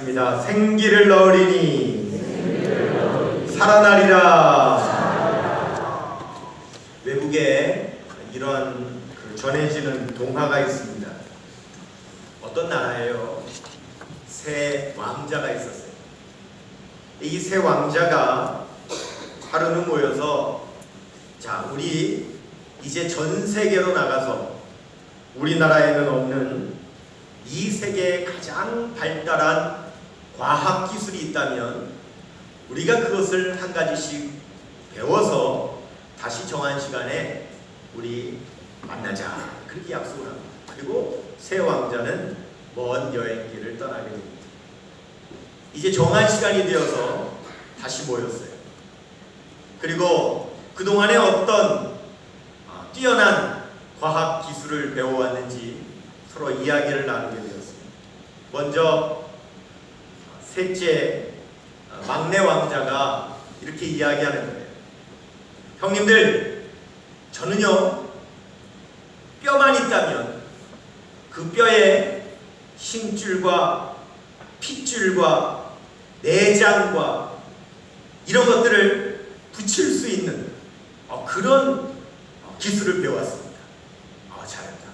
하겠습니다. 생기를 넣으리니 살아나리라. 외국에 이런 전해지는 동화가 있습니다. 어떤 나라에요? 새 왕자가 있었어요. 이 새 왕자가 하루는 모여서, 자, 우리 이제 전 세계로 나가서 우리나라에는 없는 이 세계에 가장 발달한 과학 기술이 있다면 우리가 그것을 한 가지씩 배워서 다시 정한 시간에 우리 만나자, 그렇게 약속을 합니다. 그리고 새 왕자는 먼 여행길을 떠나게 됩니다. 이제 정한 시간이 되어서 다시 모였어요. 그리고 그동안에 어떤 뛰어난 과학 기술을 배워왔는지 서로 이야기를 나누게 되었습니다. 먼저 셋째 막내 왕자가 이렇게 이야기하는 거예요. 형님들, 저는요, 뼈만 있다면 그 뼈에 힘줄과 핏줄과 내장과 이런 것들을 붙일 수 있는 그런 기술을 배웠습니다. 잘한다.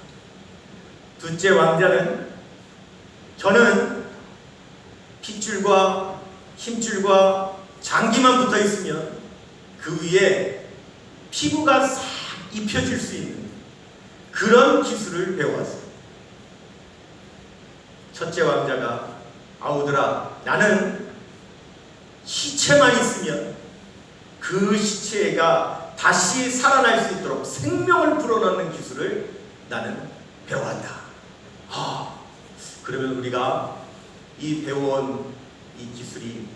둘째 왕자는, 저는 핏줄과 힘줄과 장기만 붙어 있으면 그 위에 피부가 싹 입혀질 수 있는 그런 기술을 배워왔습니다. 첫째 왕자가, 아우들아, 나는 시체만 있으면 그 시체가 다시 살아날 수 있도록 생명을 불어넣는 기술을 나는 배워왔다. 그러면 우리가 이 배워온 이 기술이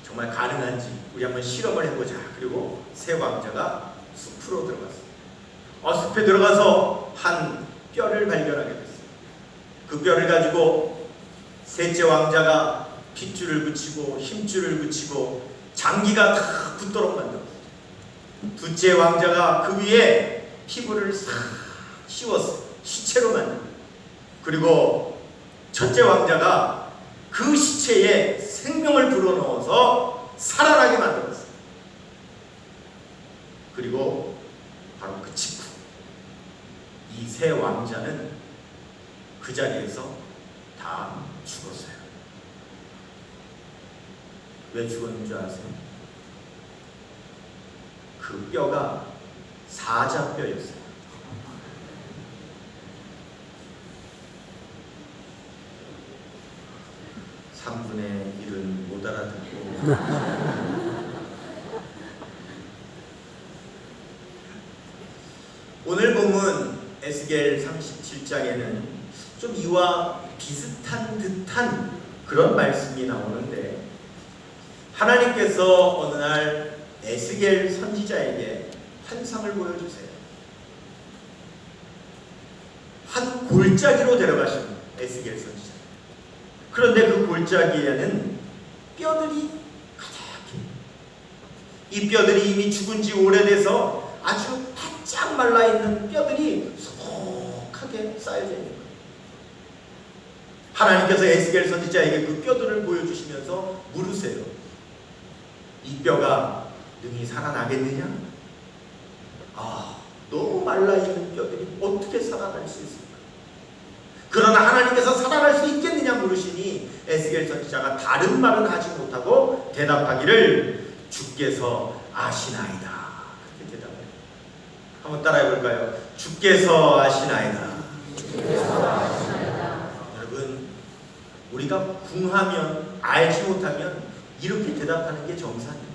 정말 가능한지 우리 한번 실험을 해보자. 그리고 새 왕자가 숲으로 들어갔어요. 숲에 들어가서 한 뼈를 발견하게 됐어요. 그 뼈를 가지고 셋째 왕자가 핏줄을 붙이고 힘줄을 붙이고 장기가 다 붙도록 만들었어요. 둘째 왕자가 그 위에 피부를 싹 씌웠어요. 시체로 만듭니다. 그리고 첫째 왕자가 그 시체에 생명을 불어넣어서 살아나게 만들었어요. 그리고 바로 그 직후 이 세 왕자는 그 자리에서 다 죽었어요. 왜 죽었는 줄 아세요? 그 뼈가 사자뼈였어요. (3분의 1은) 못 알아듣고 오늘 본문 에스겔 37장에는 좀 이와 비슷한 듯한 그런 말씀이 나오는데, 하나님께서 어느 날 에스겔 선지자에게 환상을 보여주세요. 한 골짜기로 데려가십니다. 에스겔 선지자. 그런데 그 골짜기에는 뼈들이 가득해요. 이 뼈들이 이미 죽은 지 오래돼서 아주 바짝 말라있는 뼈들이 소복하게 쌓여져 있는 거예요. 하나님께서 에스겔 선지자에게 그 뼈들을 보여주시면서 물으세요. 이 뼈가 능히 살아나겠느냐? 너무 말라있는 뼈들이 어떻게 살아날 수 있을까? 그러나 하나님께서 살아날 수 있겠느냐 물으시니 에스겔 선지자가 다른 말은 하지 못하고 대답하기를, 주께서 아시나이다. 그렇게 대답해요. 한번 따라해 볼까요? 주께서 아시나이다. 여러분, 우리가 궁하면, 알지 못하면 이렇게 대답하는 게 정상이에요.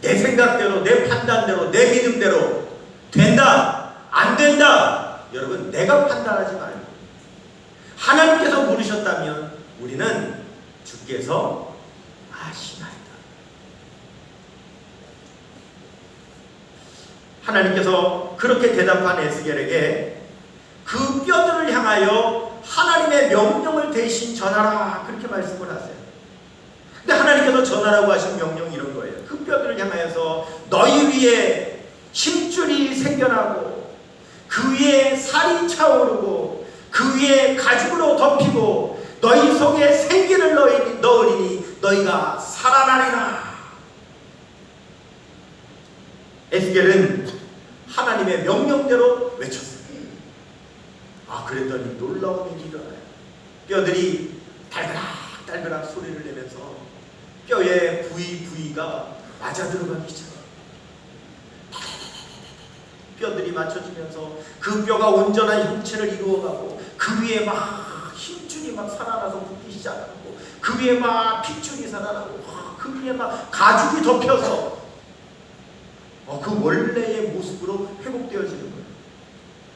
내 생각대로, 내 판단대로, 내 믿음대로 된다, 안 된다, 여러분, 내가 판단하지 말고 하나님께서 물으셨다면 우리는 주께서 아시나이다. 하나님께서 그렇게 대답한 에스겔에게 그 뼈들을 향하여 하나님의 명령을 대신 전하라, 그렇게 말씀을 하세요. 근데 하나님께서 전하라고 하신 명령이 이런 거예요. 그 뼈들을 향하여서 너희 위에 힘줄이 생겨나고 그 위에 살이 차오르고 그 위에 가죽으로 덮이고 너희 속에 생기를 넣으리니 너희가 살아나리라. 에스겔은 하나님의 명령대로 외쳤어요. 그랬더니 놀라운 일이 일어나요. 뼈들이 달그락 소리를 내면서 뼈의 부위가 맞아 들어가기 시작해요. 뼈들이 맞춰지면서 그 뼈가 온전한 형체를 이루어가고 그 위에 막 힘줄이 막 살아나서 붙기 시작하고 그 위에 막 핏줄이 살아나고 그 위에 막 가죽이 덮여서 그 원래의 모습으로 회복되어지는 거예요.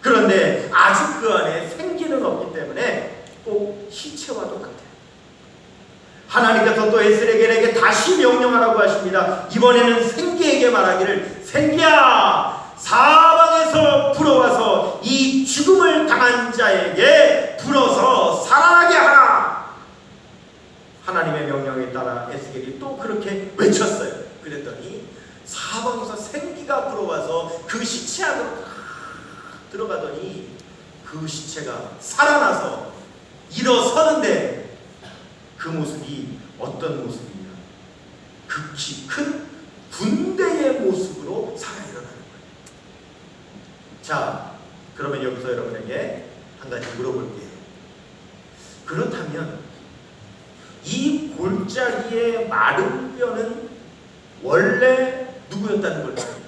그런데 아직 그 안에 생기는 없기 때문에 꼭 시체와 똑같아요. 하나님께서 또 에스겔에게 다시 명령하라고 하십니다. 이번에는 생기에게 말하기를, 생기야, 사방에서 불어와서 이 죽음을 당한 자에게 불어서 살아나게 하라. 하나님의 명령에 따라 에스겔이 또 그렇게 외쳤어요. 그랬더니 사방에서 생기가 불어와서 그 시체 안으로 들어가더니 그 시체가 살아나서 일어서는데 그 모습이 어떤 모습이냐? 극히 큰 군대의 모습으로 살아 일어나는 거예요. 자, 그러면 여기서 여러분에게 한 가지 물어볼게요. 그렇다면 이 골짜기의 마른 뼈는 원래 누구였다는 걸까요?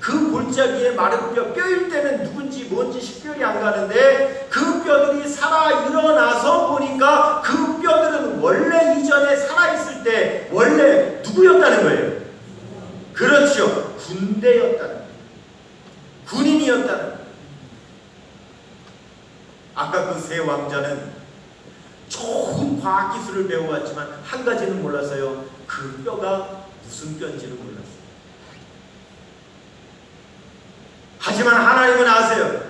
그 골짜기의 마른 뼈일 때는 누군지 뭔지 식별이 안 가는데 그 뼈들이 살아 일어나서 보니까 그 뼈들은 원래 이전에 살아있을 때 원래 누구였다는 거예요? 그렇죠. 군대였다는 거예요. 군인이었다는 거예요. 아까 그 세 왕자는 좋은 과학기술을 배워왔지만 한 가지는 몰랐어요. 그 뼈가 무슨 뼈인지는 몰랐어요. 하지만 하나님은 아세요.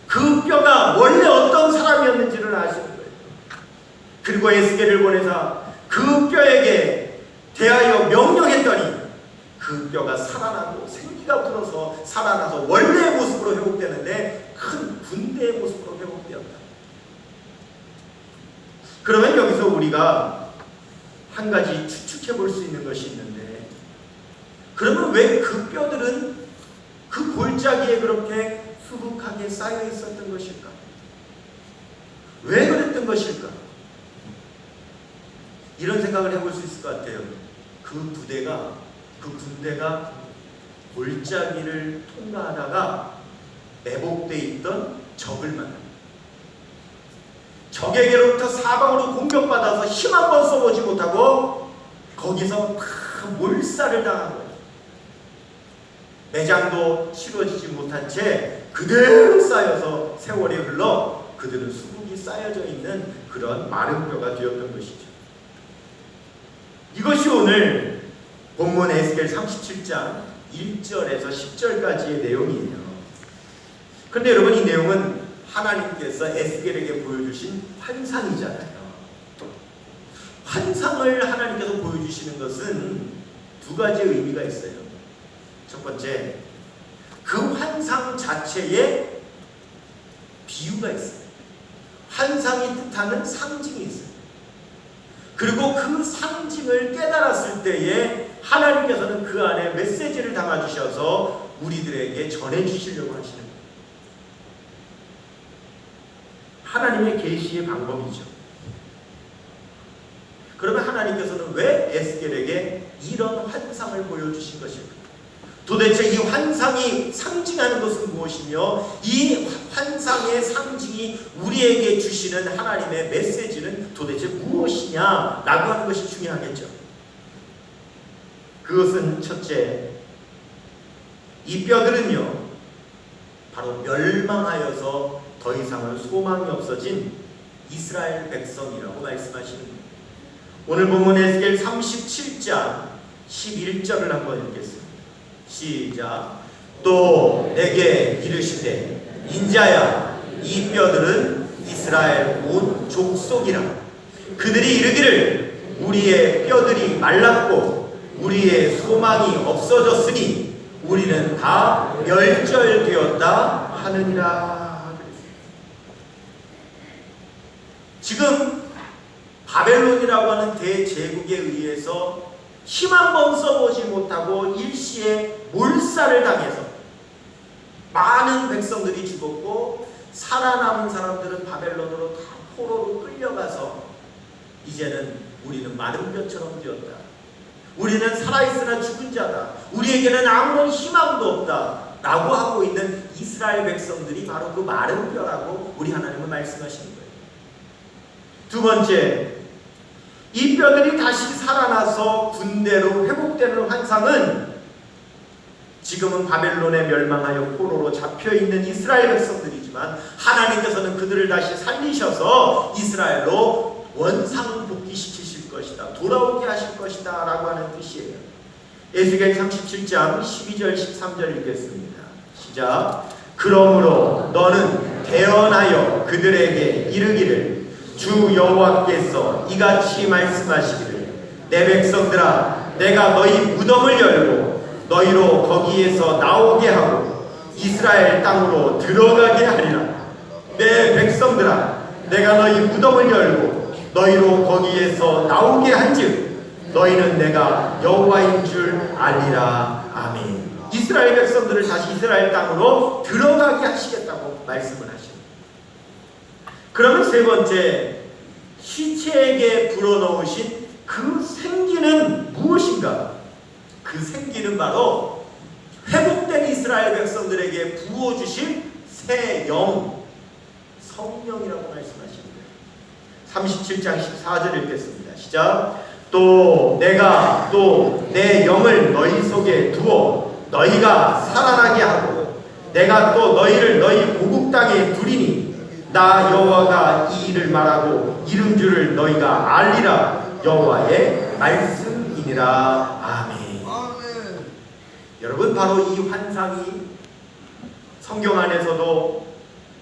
그 뼈가 원래 어떤 사람이었는지를 아시는 거예요. 그리고 에스겔을 보내사 그 뼈에게 대하여 명령했더니 그 뼈가 살아나고 생기가 불어서 살아나서 원래의 모습으로 회복되는데 큰 군대의 모습으로 회복되었다. 그러면 여기서 우리가 한 가지 추측해 볼 수 있는 것이 있는데, 그러면 왜 그 뼈들은 그 골짜기에 그렇게 수북하게 쌓여 있었던 것일까? 왜 그랬던 것일까? 이런 생각을 해볼 수 있을 것 같아요. 그 군대가 골짜기를 통과하다가 매복되어 있던 적을 만납니다. 적에게로부터 사방으로 공격받아서 힘 한 번 써보지 못하고 거기서 다 몰살을 당한 거예요. 매장도 치러지지 못한 채 그대로 쌓여서 세월이 흘러 그들은 수북이 쌓여져 있는 그런 마른 뼈가 되었던 것이죠. 이것이 오늘 본문 에스겔 37장 1절에서 10절까지의 내용이에요. 그런데 여러분, 이 내용은 하나님께서 에스겔에게 보여주신 환상이잖아요. 환상을 하나님께서 보여주시는 것은 두 가지의 의미가 있어요. 첫 번째, 그 환상 자체에 비유가 있어요. 환상이 뜻하는 상징이 있어요. 그리고 그 상징을 깨달았을 때에 하나님께서는 그 안에 메시지를 담아주셔서 우리들에게 전해주시려고 하시는 거예요. 하나님의 계시의 방법이죠. 그러면 하나님께서는 왜 에스겔에게 이런 환상을 보여주신 것일까? 도대체 이 환상이 상징하는 것은 무엇이며 이 환상의 상징이 우리에게 주시는 하나님의 메시지는 도대체 무엇이냐라고 하는 것이 중요하겠죠. 그것은 첫째, 이 뼈들은요 바로 멸망하여서 더 이상은 소망이 없어진 이스라엘 백성이라고 말씀하시는 거예요. 오늘 본문 에스겔 37장 11절을 한번 읽겠습니다. 시작. 또 내게 이르시되 인자야, 이 뼈들은 이스라엘 온 족속이라. 그들이 이르기를 우리의 뼈들이 말랐고 우리의 소망이 없어졌으니 우리는 다 멸절되었다 하느니라. 지금 바벨론이라고 하는 대제국에 의해서 힘 한 번 써보지 못하고 일시에 몰살을 당해서 많은 백성들이 죽었고 살아남은 사람들은 바벨론으로 다 포로로 끌려가서 이제는 우리는 마른 뼈처럼 되었다. 우리는 살아있으나 죽은 자다. 우리에게는 아무런 희망도 없다. 라고 하고 있는 이스라엘 백성들이 바로 그 마른 뼈라고 우리 하나님은 말씀하시는 거예요. 두 번째, 이 뼈들이 다시 살아나서 군대로 회복되는 환상은 지금은 바벨론에 멸망하여 포로로 잡혀있는 이스라엘 백성들이지만 하나님께서는 그들을 다시 살리셔서 이스라엘로 원상복귀시키실 것이다. 돌아오게 하실 것이다 라고 하는 뜻이에요. 에스겔 37장 12절 13절 읽겠습니다. 시작. 그러므로 너는 대언하여 그들에게 이르기를 주 여호와께서 이같이 말씀하시기를 내 백성들아 내가 너희 무덤을 열고 너희로 거기에서 나오게 하고 이스라엘 땅으로 들어가게 하리라. 내 백성들아 내가 너희 무덤을 열고 너희로 거기에서 나오게 한즉 너희는 내가 여호와인 줄 알리라. 아멘. 이스라엘 백성들을 다시 이스라엘 땅으로 들어가게 하시겠다고 말씀을 하십니다. 그러면 세 번째, 시체에게 불어넣으신 그 생기는 무엇인가? 그 생기는 바로 회복된 이스라엘 백성들에게 부어주실 새 영, 성령이라고 말씀하십니다. 37장 14절 읽겠습니다. 시작. 또 내가 또 내 영을 너희 속에 두어 너희가 살아나게 하고 내가 또 너희를 너희 고국 땅에 두리니 나 여호와가 이 일을 말하고 이른 줄을 너희가 알리라. 여호와의 말씀이니라. 아멘. 아멘. 여러분, 바로 이 환상이 성경 안에서도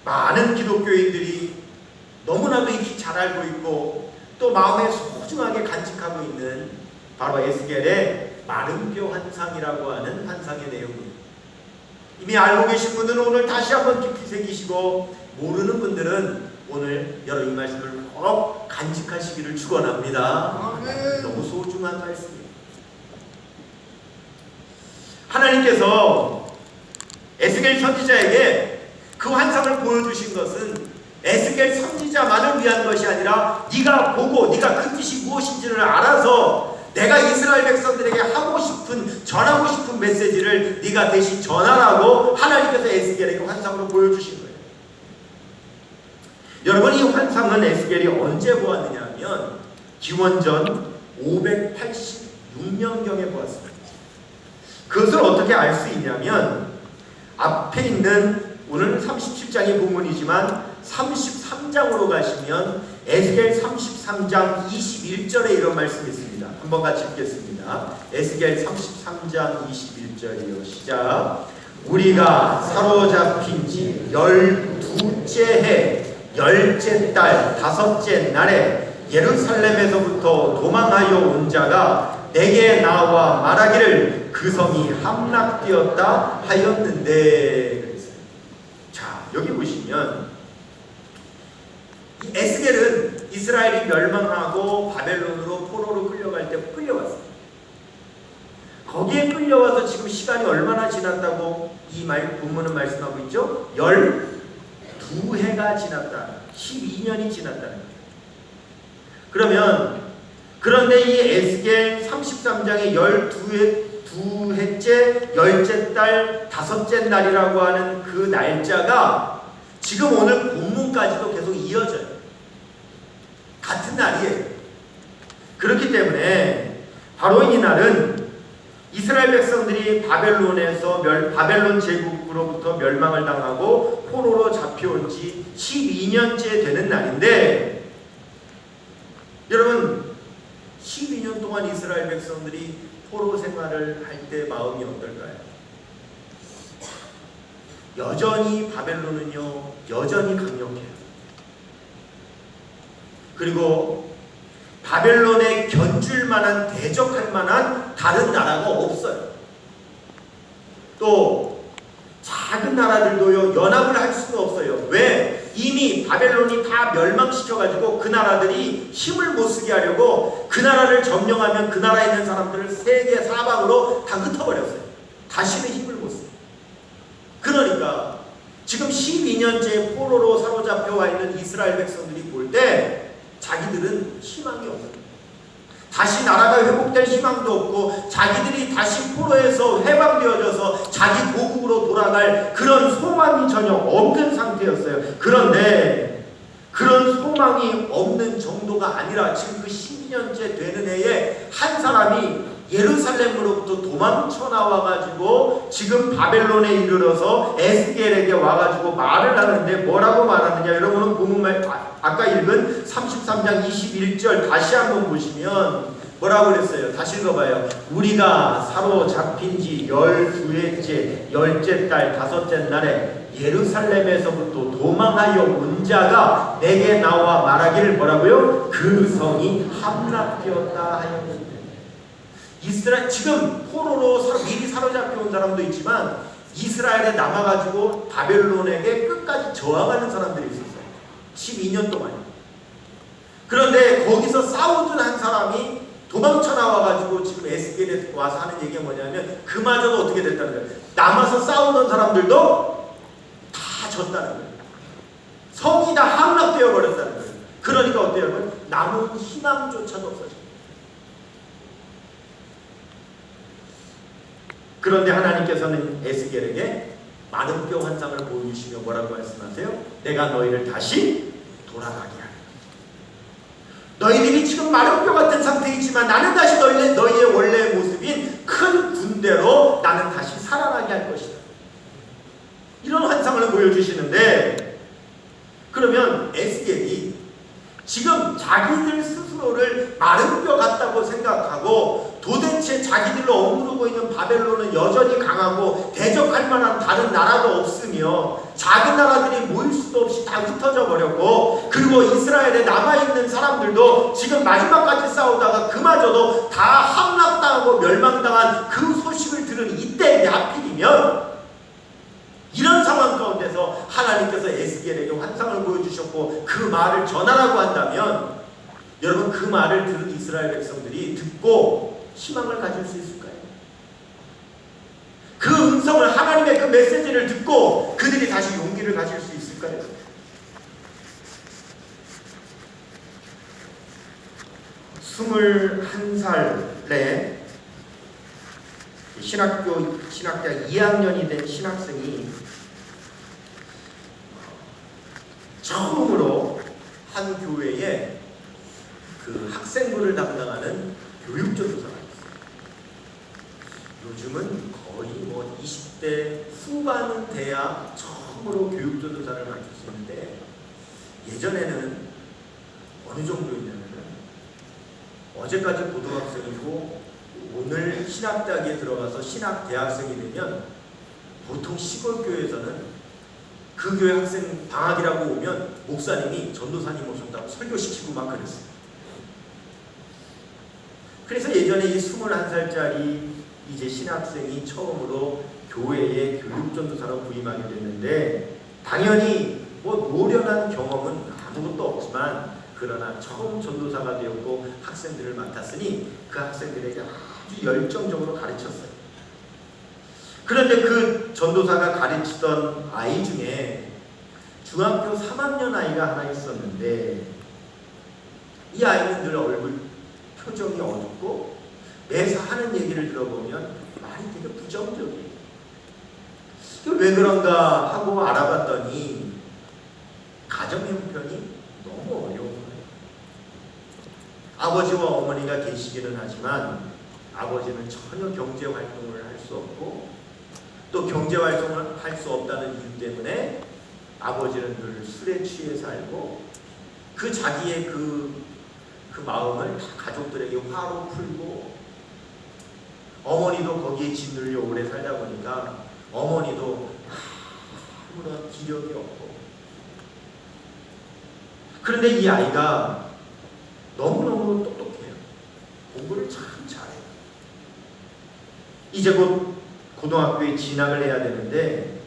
많은 기독교인들이 너무나도 익히 잘 알고 있고 또 마음에 소중하게 간직하고 있는 바로 에스겔의 마른 뼈 환상이라고 하는 환상의 내용입니다. 이미 알고 계신 분들은 오늘 다시 한번 깊이 새기시고 모르는 분들은 오늘 여러분 이 말씀을 꼭 간직하시기를 축원합니다. 아멘. 너무 소중한 말씀입니다. 하나님께서 에스겔 선지자에게 그 환상을 보여주신 것은 에스겔 선지자만을 위한 것이 아니라 네가 보고 네가 그 뜻이 무엇인지를 알아서 내가 이스라엘 백성들에게 하고 싶은 전하고 싶은 메시지를 네가 대신 전하라고 하나님께서 에스겔에게 환상으로 보여주신 거예요. 여러분, 이 환상은 에스겔이 언제 보았느냐 하면 기원전 586년경에 보았습니다. 그것을 어떻게 알 수 있냐면 앞에 있는 오늘 37장이 본문이지만 33장으로 가시면 에스겔 33장 21절에 이런 말씀이 있습니다. 한번 같이 읽겠습니다. 에스겔 33장 21절이요. 시작. 우리가 사로잡힌 지 12째 해 10째 달 5째 날에 예루살렘에서부터 도망하여 온 자가 내게 나와 말하기를 그 성이 함락되었다 하였는데. 그랬어요. 자, 여기 보시면 이 에스겔은 이스라엘이 멸망하고 바벨론으로 포로로 끌려갈 때 끌려왔어요. 거기에 끌려와서 지금 시간이 얼마나 지났다고 이 본문은 말씀하고 있죠? 12해가 지났다. 12년이 지났다는 거예요. 그러면 그런데 이 에스겔 33장의 12해째 10째 달 5째 날이라고 하는 그 날짜가 지금 오늘 본문까지도 계속 이어져요. 같은 날이에요. 그렇기 때문에 바로 이 날은 이스라엘 백성들이 바벨론 제국으로부터 멸망을 당하고 포로로 잡혀온 지 12년째 되는 날인데, 여러분 12년 동안 이스라엘 백성들이 포로 생활을 할 때 마음이 어떨까요? 여전히 바벨론은요 여전히 강력해요. 그리고 바벨론에 견줄 만한, 대적할 만한 다른 나라가 없어요. 또 작은 나라들도요 연합을 할 수가 없어요. 왜? 이미 바벨론이 다 멸망시켜가지고 그 나라들이 힘을 못 쓰게 하려고 그 나라를 점령하면 그 나라에 있는 사람들을 세계 사방으로 다 흩어버렸어요. 다시는 힘을 못 써요. 그러니까 지금 12년째 포로로 사로잡혀 와 있는 이스라엘 백성들이 볼 때 자기들은 희망이 없는 거예요. 다시 나라가 회복될 희망도 없고 자기들이 다시 포로에서 해방되어져서 자기 고국으로 돌아갈 그런 소망이 전혀 없는 상태였어요. 그런데 그런 소망이 없는 정도가 아니라 지금 그 12년째 되는 해에 한 사람이 예루살렘으로부터 도망쳐 나와가지고 지금 바벨론에 이르러서 에스겔에게 와가지고 말을 하는데 뭐라고 말하느냐. 여러분은 본문 아까 읽은 33장 21절 다시 한번 보시면 뭐라고 그랬어요? 다시 읽어봐요. 우리가 사로잡힌 지 12회째 10째 달 5째 날에 예루살렘에서부터 도망하여 온 자가 내게 나와 말하기를 뭐라고요? 그 성이 함락되었다 하였는데. 이스라엘 지금 포로로 미리 사로잡혀 온 사람도 있지만 이스라엘에 남아가지고 바벨론에게 끝까지 저항하는 사람들이 있었어요. 12년 동안. 그런데 거기서 싸우던 한 사람이 도망쳐 나와가지고 지금 에스겔에 와서 하는 얘기가 뭐냐면 그마저도 어떻게 됐다는 거예요. 남아서 싸우던 사람들도 다 졌다는 거예요. 성이 다 함락되어 버렸다는 거예요. 그러니까 어때요 여러분? 남은 희망조차도 없어져요. 그런데 하나님께서는 에스겔에게 마른 뼈 환상을 보여주시며 뭐라고 말씀하세요? 내가 너희를 다시 돌아가게 하리라. 너희들이 지금 마른 뼈 같은 상태이지만 나는 다시 너희의 원래의 모습인 큰 군대로 나는 다시 살아나게 할 것이다. 이런 환상을 보여주시는데 그러면 에스겔이 지금 자기들 스스로를 마른 뼈 같다고 생각하고 도대체 자기들로 억누르고 있는 바벨론은 여전히 강하고 대적할 만한 다른 나라도 없으며 작은 나라들이 모일 수도 없이 다 흩어져 버렸고 그리고 이스라엘에 남아있는 사람들도 지금 마지막까지 싸우다가 그마저도 다 함락당하고 멸망당한 그 소식을 들은 이때 하필이면 이런 상황 가운데서 하나님께서 에스겔에게 환상을 보여주셨고 그 말을 전하라고 한다면 여러분 그 말을 들은 이스라엘 백성들이 듣고 희망을 가질 수 있을까요? 그 음성을 하나님의 그 메시지를 듣고 그들이 다시 용기를 가질 수 있을까요? 스물한 살에 신학대학 2학년이 된 신학생이 처음으로 한 교회에 그 학생부를 담당하는 교육전도사가 있어요. 요즘은 거의 20대 후반은 돼야 처음으로 교육전도사를 맡을 수 있는데 예전에는 어느 정도였냐면 어제까지 고등학생이고 오늘 신학대학에 들어가서 신학대학생이 되면 보통 시골 교회에서는 그 교회 학생 방학이라고 오면 목사님이 전도사님 오셨다고 설교시키고 막 그랬어요. 그래서 예전에 이 21살짜리 이제 신학생이 처음으로 교회에 교육전도사로 부임하게 됐는데 당연히 노련한 경험은 아무것도 없지만 그러나 처음 전도사가 되었고 학생들을 맡았으니 그 학생들에게 아주 열정적으로 가르쳤어요. 그런데 그 전도사가 가르치던 아이 중에 중학교 3학년 아이가 하나 있었는데 이 아이는 늘 얼굴 표정이 어둡고 매사 하는 얘기를 들어보면 말이 되게 부정적이에요. 왜 그런가 하고 알아봤더니 가정 형편이 너무 어려운 거예요. 아버지와 어머니가 계시기는 하지만 아버지는 전혀 경제 활동을 할 수 없고 또 경제 활동을 할 수 없다는 이유 때문에 아버지는 늘 술에 취해 살고 그 자기의 그 마음을 다 가족들에게 화로 풀고 어머니도 거기에 짓눌려 오래 살다 보니까 어머니도 아무런 기력이 없고 그런데 이 아이가 너무너무 똑똑해요. 공부를 참 잘해요. 이제 곧 고등학교에 진학을 해야 되는데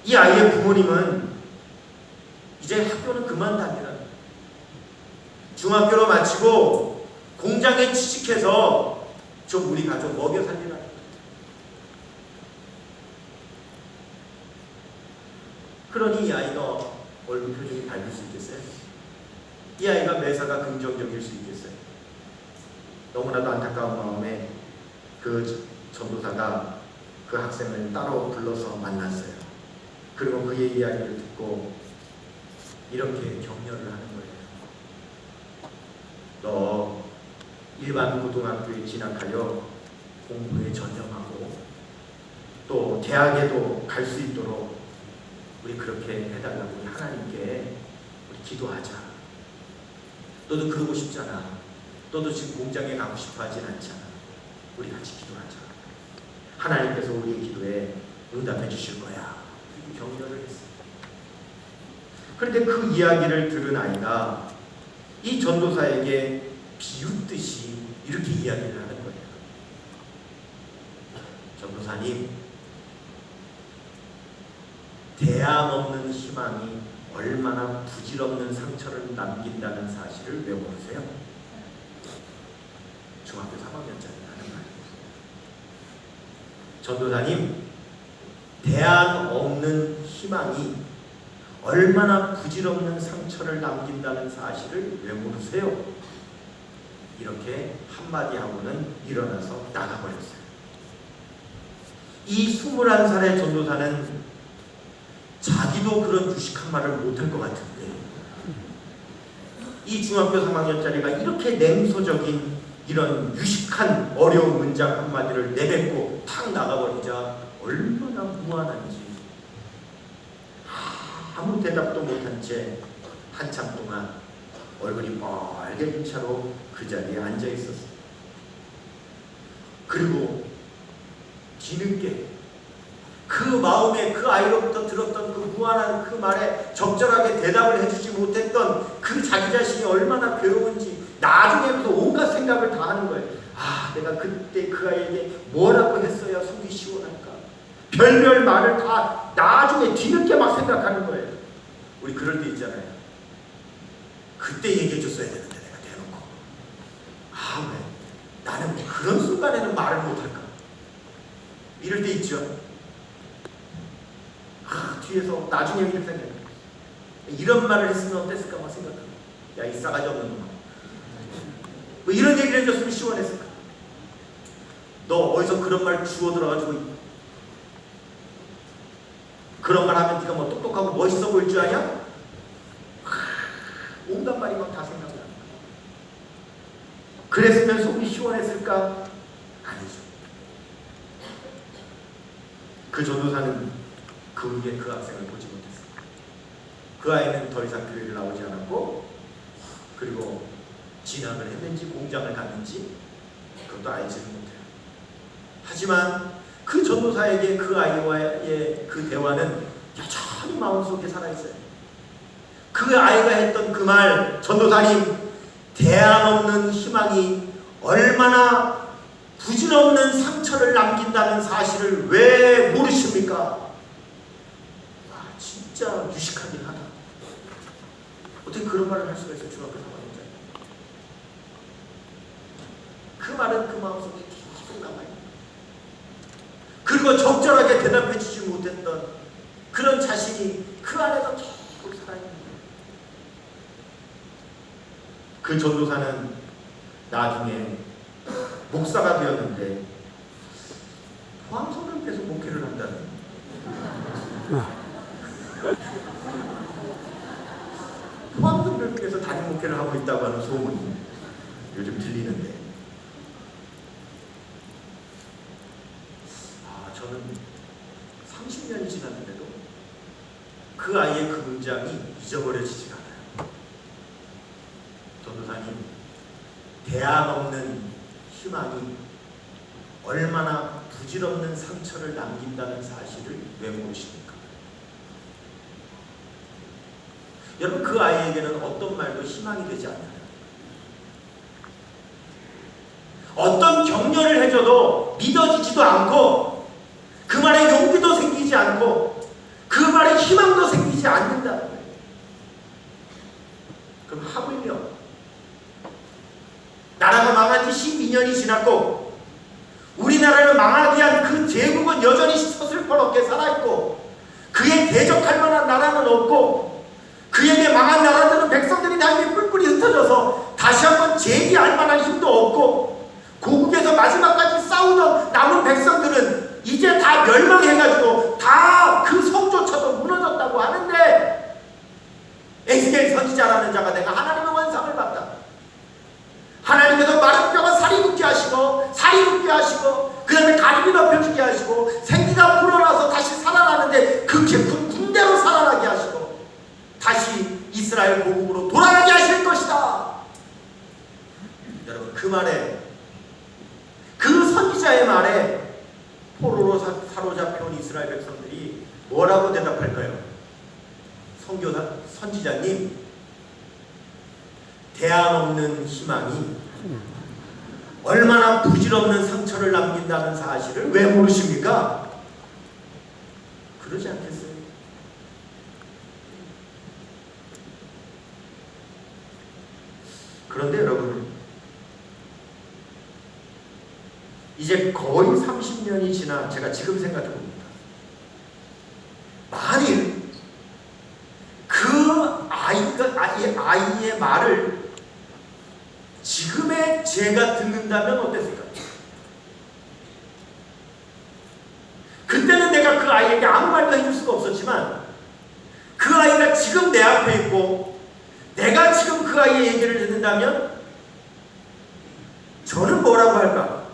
이 아이의 부모님은 이제 학교는 그만 다니라. 중학교로 마치고 공장에 취직해서 좀 우리 가족 먹여 살리라. 그러니 이 아이가 얼굴 표정이 밝을 수 있겠어요? 이 아이가 매사가 긍정적일 수 있겠어요? 너무나도 안타까운 마음에 그 전도사가 그 학생을 따로 불러서 만났어요. 그리고 그의 이야기를 듣고 이렇게 격려를 하는 거예요. 너 일반 고등학교에 진학하여 공부에 전념하고 또 대학에도 갈 수 있도록 우리 그렇게 해달라고 우리 하나님께 우리 기도하자. 너도 그러고 싶잖아. 너도 지금 공장에 가고 싶어 하진 않잖아. 우리 같이 기도하자. 하나님께서 우리의 기도에 응답해 주실 거야. 이렇게 격려를 했어요. 그런데 그 이야기를 들은 아이가 이 전도사에게 비웃듯이 이렇게 이야기를 하는 거예요. 전도사님, 대안 없는 희망이 얼마나 부질없는 상처를 남긴다는 사실을 왜 모르세요? 중학교 3학년짜리 하는 말이에요. 전도사님, 대안 없는 희망이 얼마나 부질없는 상처를 남긴다는 사실을 왜 모르세요? 이렇게 한마디 하고는 일어나서 나가버렸어요. 이 21살의 전도사는 자기도 그런 유식한 말을 못할 것 같은데 이 중학교 3학년짜리가 이렇게 냉소적인 이런 유식한 어려운 문장 한마디를 내뱉고 탁 나가버리자 얼마나 무안한지 아무 대답도 못한 채 한참 동안 얼굴이 빨개 진 채로 그 자리에 앉아 있었어요. 그리고 뒤늦게 그 마음에 그 아이로부터 들었던 그 무한한 그 말에 적절하게 대답을 해주지 못했던 그 자기 자신이 얼마나 괴로운지 나중에부터 온갖 생각을 다 하는 거예요. 아, 내가 그때 그 아이에게 뭐라고 했어야 속이 시원할까? 별별 말을 다 나중에 뒤늦게 막 생각하는 거예요. 우리 그럴 때 있잖아요. 그때 얘기해 줬어야 되는데 내가 대놓고 아, 왜 나는 그런 순간에는 말을 못할까? 이럴 때 있죠. 아, 뒤에서 나중에 이렇게 생각해. 이런 말을 했으면 어땠을까 막 생각하고, 야, 이 싸가지 없는 놈아, 뭐 이런 얘기를 해줬으면 시원했을까? 너 어디서 그런 말 주워 들어가지고 그런 말 하면 네가 뭐 똑똑하고 멋있어 보일 줄 아냐? 온갖 말이 막 다 생각나. 그랬으면 속이 시원했을까? 아니죠. 그 전도사는 그 후에 그 학생을 보지 못했어요. 그 아이는 더 이상 교회를 나오지 않았고, 그리고 진학을 했는지 공장을 갔는지 그것도 알지는 못해요. 하지만 그 전도사에게 그 아이와의 그 대화는 여전히 마음속에 살아있어요. 그 아이가 했던 그 말, 전도사님, 대안 없는 희망이 얼마나 부질없는 상처를 남긴다는 사실을 왜 모르십니까? 진짜 유식하긴 하다. 어떻게 그런 말을 할 수가 있어요, 중학교 3학년짜리. 그 말은 그 마음속에 계속 남아요. 그리고 적절하게 대답해 주지 못했던 그런 자신이 그 안에서 계속 살아있는 거예요. 그 전도사는 나중에 목사가 되었는데 포항성교회에서 목회를 한다는 포항성교회에서 담임 목회를 하고 있다고 하는 소문이 요즘 들리는데, 저는 30년이 지났는데도 그 아이의 그 문장이 잊어버려지지가 않아요. 전도사님, 대안 없는 희망이 얼마나 부질없는 상처를 남긴다는 사실을 왜 모르십니까? 여러분, 그 아이에게는 어떤 말도 희망이 되지 않아요. 어떤 격려를 해줘도 믿어지지도 않고 그 말에 용기도 생기지 않고 그 말에 희망도 생기지 않는다는 거예요. 그럼 하물며 나라가 망한 지 12년이 지났고 우리나라를 망하게 한 그 제국은 여전히 서슬퍼렇게 살아있고 그에 대적할 만한 나라는 없고 그에게 망한 나라들은 백성들이 다 이미 뿔뿔이 흩어져서 다시 한번 재기할 만한 힘도 없고 고국에서 마지막까지 싸우던 남은 백성들은 이제 다 멸망해가지고 다 그 성조차도 무너졌다고 하는데 에스겔 선지자라는 자가 내가 하나님의 환상을 봤다. 하나님께서 마른 뼈가 살이 붙게 하시고 살이 붙게 하시고 그 다음에 가죽이 넓혀지게 하시고 생기가 불어나서 다시 살아나는데 그 군대로 살아나게 하시고 다시 이스라엘 고국으로 돌아가게 하실 것이다. 여러분 그 말에 그 선지자의 말에 포로로 사로잡혀온 이스라엘 백성들이 뭐라고 대답할까요? 선교사 선지자님 대안 없는 희망이 얼마나 부질없는 상처를 남긴다는 사실을 왜 모르십니까? 그러지 않겠어요? 그런데 여러분 이제 거의 30년이 지나 제가 지금 생각해 봅니다. 만일 그 아이의 말을 지금의 제가 듣는다면 어땠을까요? 그때는 내가 그 아이에게 아무 말도 해줄 수가 없었지만 그 아이가 지금 내 앞에 있고 내가 지금 그 아이의 얘기를 듣는다면 저는 뭐라고 할까?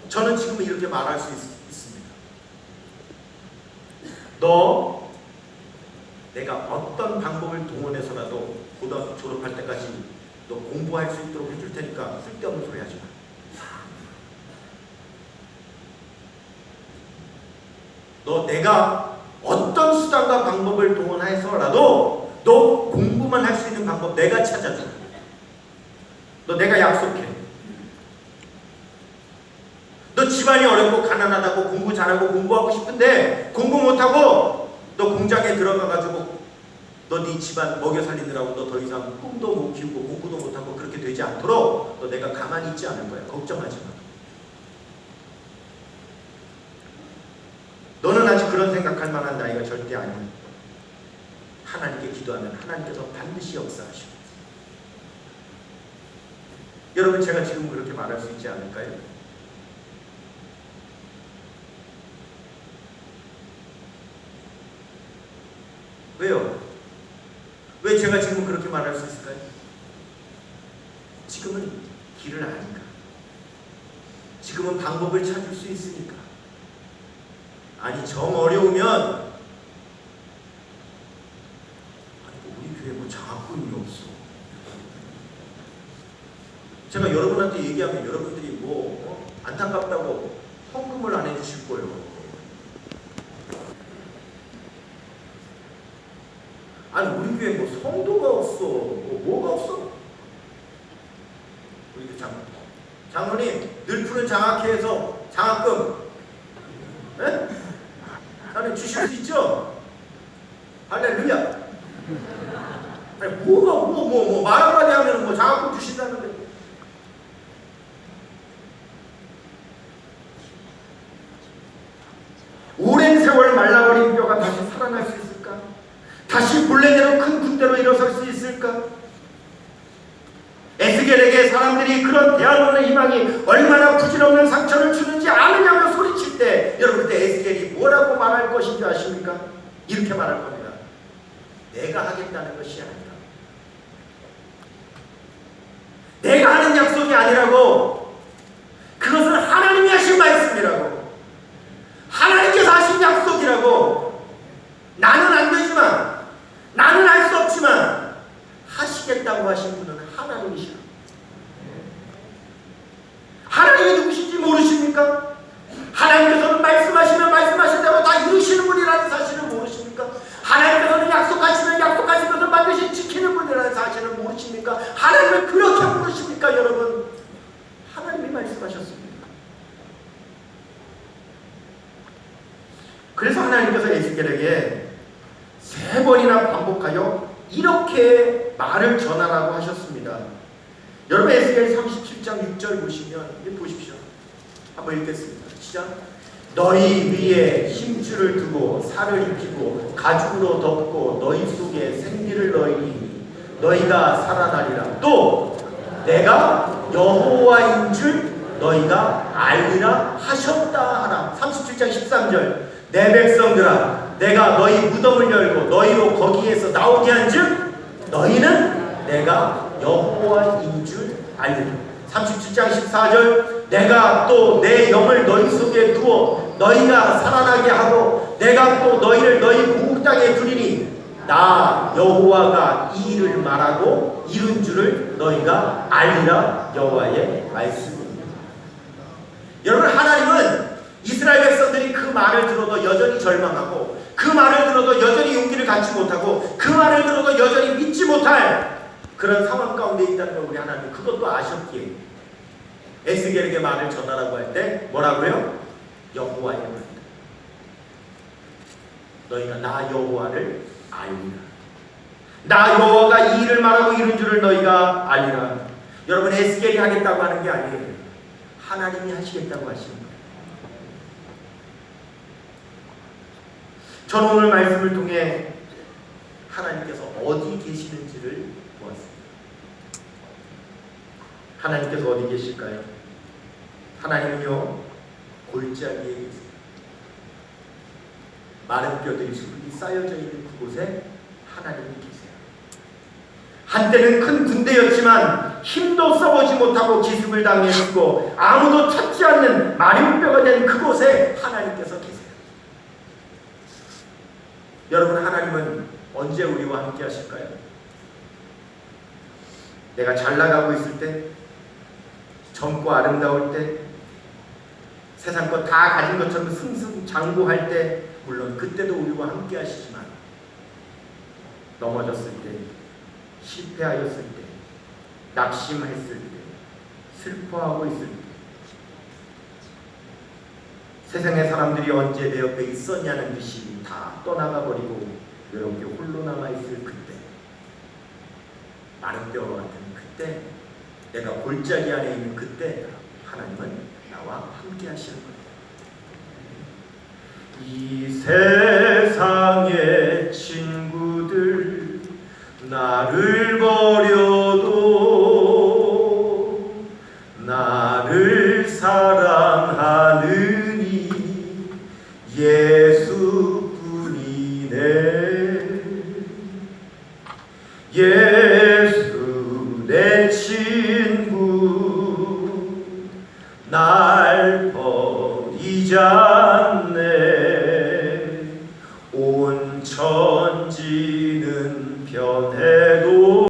저는 지금 이렇게 말할 수 있습니다. 너 내가 어떤 방법을 동원해서라도 고등학교 졸업할 때까지 너 공부할 수 있도록 해줄 테니까 쓸데없는 소리 하지 마. 너 내가 어떤 수단과 방법을 동원해서라도 너 공부만 할 수 있는 방법 내가 찾아줘. 너 내가 약속해. 너 집안이 어렵고 가난하다고 공부 잘하고 공부하고 싶은데 공부 못하고 너 공장에 들어가가지고 너 네 집안 먹여 살리느라고 너 더 이상 꿈도 못 키우고 공부도 못하고 그렇게 되지 않도록 너 내가 가만히 있지 않을 거야. 걱정하지 마. 너는 아직 그런 생각할 만한 나이가 절대 아니야. 하나님께 기도하면 하나님께서 반드시 역사하시고. 여러분 제가 지금 그렇게 말할 수 있지 않을까요? 왜요? 왜 제가 지금 그렇게 말할 수 있을까요? 지금은 길을 아니까. 지금은 방법을 찾을 수 있으니까. 아니 정 어려우면 아니 우리 교회 뭐 장학금이 없어. 제가 여러분한테 얘기하면 여러분들이 뭐 안타깝다고 헌금을 안 해주실 거예요. 아니 우리 교회 뭐 성도가 없어. 뭐가 없어? 우리 그 장로님 늘 푸른 장학회에서 장학금 네? 나는 주실 수 있죠? 할렐루야. 아니 뭐가 말 한마디 하면 뭐 장학금 주신다는데. 오랜 세월 말라버린 뼈가 다시 살아날 수 있을까? 다시 본래대로 큰 군대로 일어설 수 있을까? 에스겔에게 사람들이 그런 대안 없는 희망이 얼마나 부질없는 상처를 주는지 아느냐며 소리칠 때 여러분 그때 에스겔이 뭐라고 말할 것인지 아십니까? 이렇게 말할 겁니다. 내가 하겠다는 것이 아니라 내가 하는 약속이 아니라고 그것은 하나님이 하신 말씀이라고 하나님께서 하신 약속이라고 나는 안 되지만 나는 할 수 없지만 하시겠다고 하신 분은 하나님이시라. 하나님이 누구신지 모르십니까? 하나님께서는 말씀하시면 말씀하신 대로 다 이루시는 분이라는 사실을 모르십니까? 하나님께서는 약속하시면 약속하신 것을 반드시 지키는 분이라는 사실을 모르십니까? 하나님을 그렇게 모르십니까 여러분? 하나님이 말씀하셨습니다. 그래서 하나님께서 에스겔에게 3번이나 반복하여 이렇게 말을 전하라고 하셨습니다. 여러분 에스겔 37장 6절 보시면 보십시오. 한번 읽겠습니다. 시작. 너희 위에 힘줄을 두고 살을 입히고 가죽으로 덮고 너희 속에 생기를 넣으니 너희가 살아나리라. 또 내가 여호와인 줄 너희가 알리라 하셨다 하라. 37장 13절. 내 백성들아 내가 너희 무덤을 열고 너희로 거기에서 나오게 한즉 너희는 내가 여호와인 줄 알리라. 37장 14절. 내가 또 내 영을 너희 속에 두어 너희가 살아나게 하고 내가 또 너희를 너희 고국 땅에 두리니 나 여호와가 이 일을 말하고 이룬 줄을 너희가 알리라. 여호와의 말씀입니다. 여러분 하나님은 이스라엘 백성들이 그 말을 들어도 여전히 절망하고 그 말을 들어도 여전히 용기를 갖지 못하고 그 말을 들어도 여전히 믿지 못할 그런 상황 가운데 있다는 걸 우리 하나님 그것도 아셨기에 에스겔에게 말을 전하라고 할 때 뭐라고요? 여호와의 말. 너희가 나 여호와를 알리라. 나 여호와가 이 일을 말하고 이룬 줄을 너희가 알리라. 여러분 에스겔이 하겠다고 하는 게 아니에요. 하나님이 하시겠다고 하시는 거예요. 저는 오늘 말씀을 통해 하나님께서 어디 계시는지를 보았습니다. 하나님께서 어디 계실까요? 하나님은요 골짜기에 계세요. 마른 뼈들이 수북이 쌓여져 있는 그곳에 하나님이 계세요. 한때는 큰 군대였지만 힘도 써보지 못하고 기습을 당했고 아무도 찾지 않는 마른 뼈가 된 그곳에 하나님께서 계세요. 여러분 하나님은 언제 우리와 함께 하실까요? 내가 잘 나가고 있을 때, 젊고 아름다울 때, 세상 것 다 가진 것처럼 승승장구할 때, 물론 그때도 우리와 함께 하시지만 넘어졌을 때, 실패하였을 때, 낙심했을 때, 슬퍼하고 있을 때, 세상의 사람들이 언제 내 옆에 있었냐는 듯이 다 떠나가버리고 외롭게 홀로 남아있을 그때, 마른 뼈와 같은 그때, 내가 골짜기 안에 있는 그때 하나님은 나와 함께 하시는 거예요. 이 세상의 친구들 나를 버려도 나를 사랑하느니 예수뿐이네. 예수 내 친구 날 버리지 않네. 온 천지는 변해도